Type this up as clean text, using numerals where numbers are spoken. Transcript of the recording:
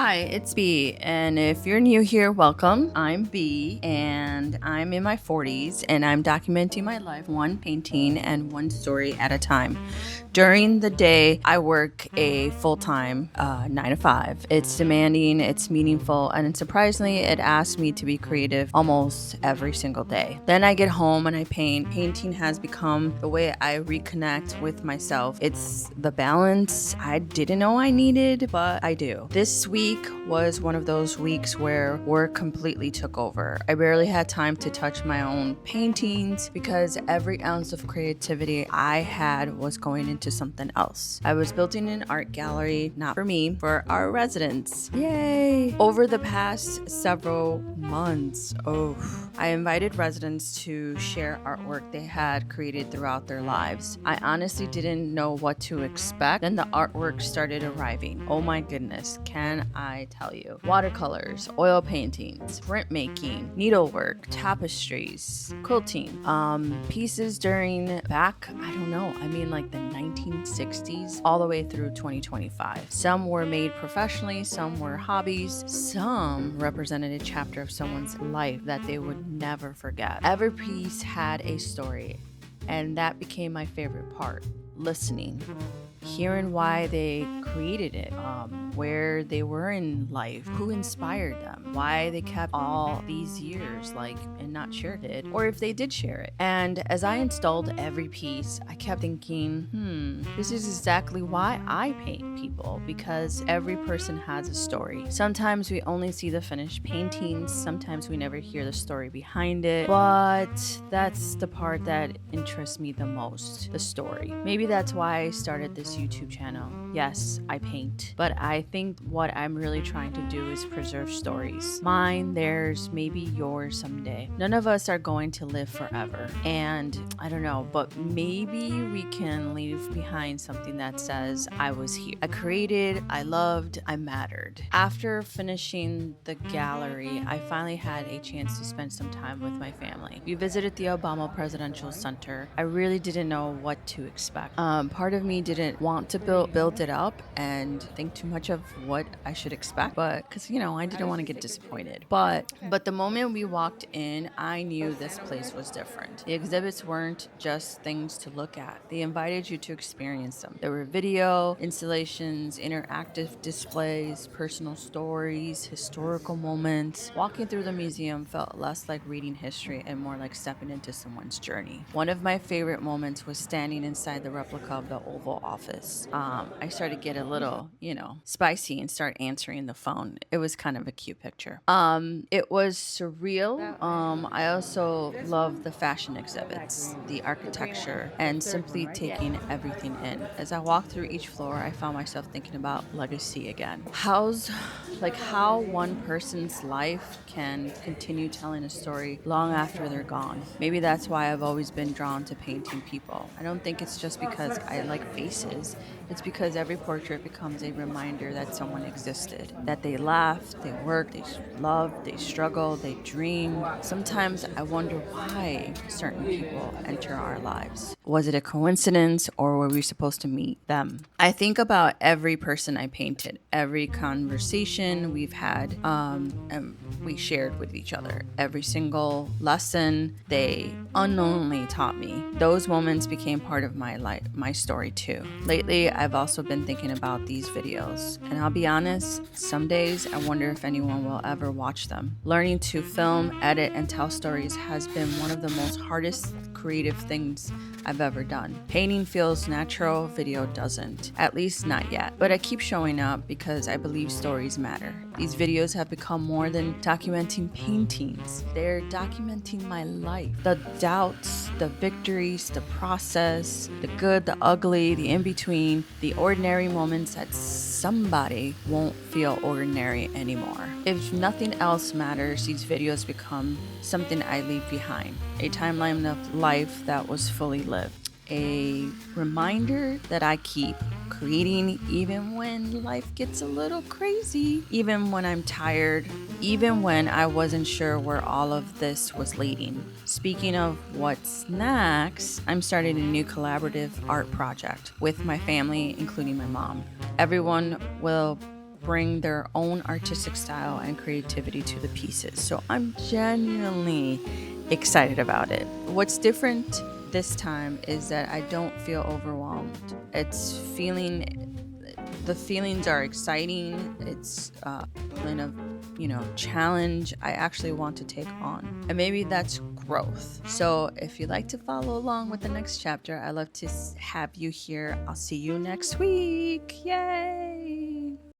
Hi, it's B, and if you're new here, welcome. I'm B, and I'm in my 40s, and I'm documenting my life one painting and one story at a time. During the day, I work a full-time 9 to 5. It's demanding, it's meaningful, and surprisingly, it asks me to be creative almost every single day. Then I get home and I paint. Painting has become the way I reconnect with myself. It's the balance I didn't know I needed, but I do. This week was one of those weeks where work completely took over. I barely had time to touch my own paintings because every ounce of creativity I had was going into something else. I was building an art gallery, not for me, for our residents. Yay! Over the past several months, I invited residents to share artwork they had created throughout their lives. I honestly didn't know what to expect. Then the artwork started arriving. Oh my goodness, can I tell you? Watercolors, oil paintings, printmaking, needlework, tapestries, quilting, pieces during like the 1960s all the way through 2025. Some were made professionally, some were hobbies, some represented a chapter of someone's life that they would never forget. Every piece had a story, and that became my favorite part. Listening, hearing why they created it, where they were in life, who inspired them, why they kept all these years and not shared it, or if they did share it. And as I installed every piece, I kept thinking, this is exactly why I paint people, because every person has a story. Sometimes we only see the finished paintings, sometimes we never hear the story behind it, but that's the part that interests me the most, the story. Maybe that's why I started this YouTube channel. Yes, I paint, but I think what I'm really trying to do is preserve stories. Mine, theirs, maybe yours someday. None of us are going to live forever. And I don't know, but maybe we can leave behind something that says, I was here. I created, I loved, I mattered. After finishing the gallery, I finally had a chance to spend some time with my family. We visited the Obama Presidential Center. I really didn't know what to expect. Part of me didn't want to build it up and think too much of what I should expect, but because I didn't want to get disappointed. But the moment we walked in, I knew this place was different. The exhibits weren't just things to look at. They invited you to experience them. There were video, installations, interactive displays, personal stories, historical moments. Walking through the museum felt less like reading history and more like stepping into someone's journey. One of my favorite moments was standing inside the replica of the Oval Office. I started to get a little, spicy and start answering the phone. It was kind of a cute picture. It was surreal. I also love the fashion exhibits, the architecture, and simply taking everything in. As I walked through each floor, I found myself thinking about legacy again. How one person's life can continue telling a story long after they're gone. Maybe that's why I've always been drawn to painting people. I don't think it's just because I like faces. It's because every portrait becomes a reminder that someone existed, that they laughed, they worked, they loved, they struggled, they dreamed. Sometimes I wonder why certain people enter our lives. Was it a coincidence, or were we supposed to meet them? I think about every person I painted, every conversation we've had, and we shared with each other, every single lesson they unknowingly taught me. Those moments became part of my life, my story too. Lately, I've also been thinking about these videos, and I'll be honest, some days I wonder if anyone will ever watch them. Learning to film, edit, and tell stories has been one of the most hardest creative things I've ever done. Painting feels natural, video doesn't. At least not yet. But I keep showing up because I believe stories matter. These videos have become more than documenting paintings. They're documenting my life. The doubts, the victories, the process, the good, the ugly, the in-between, the ordinary moments that somebody won't feel ordinary anymore. If nothing else matters, these videos become something I leave behind. A timeline of life that was fully lived. A reminder that I keep creating even when life gets a little crazy, even when I'm tired, even when I wasn't sure where all of this was leading. Speaking of what's next, I'm starting a new collaborative art project with my family, including my mom. Everyone will bring their own artistic style and creativity to the pieces. So I'm genuinely excited about it. What's different this time is that I don't feel overwhelmed. The feelings are exciting. It's a feeling of, challenge I actually want to take on. And maybe that's growth. So if you'd like to follow along with the next chapter, I'd love to have you here. I'll see you next week. Yay!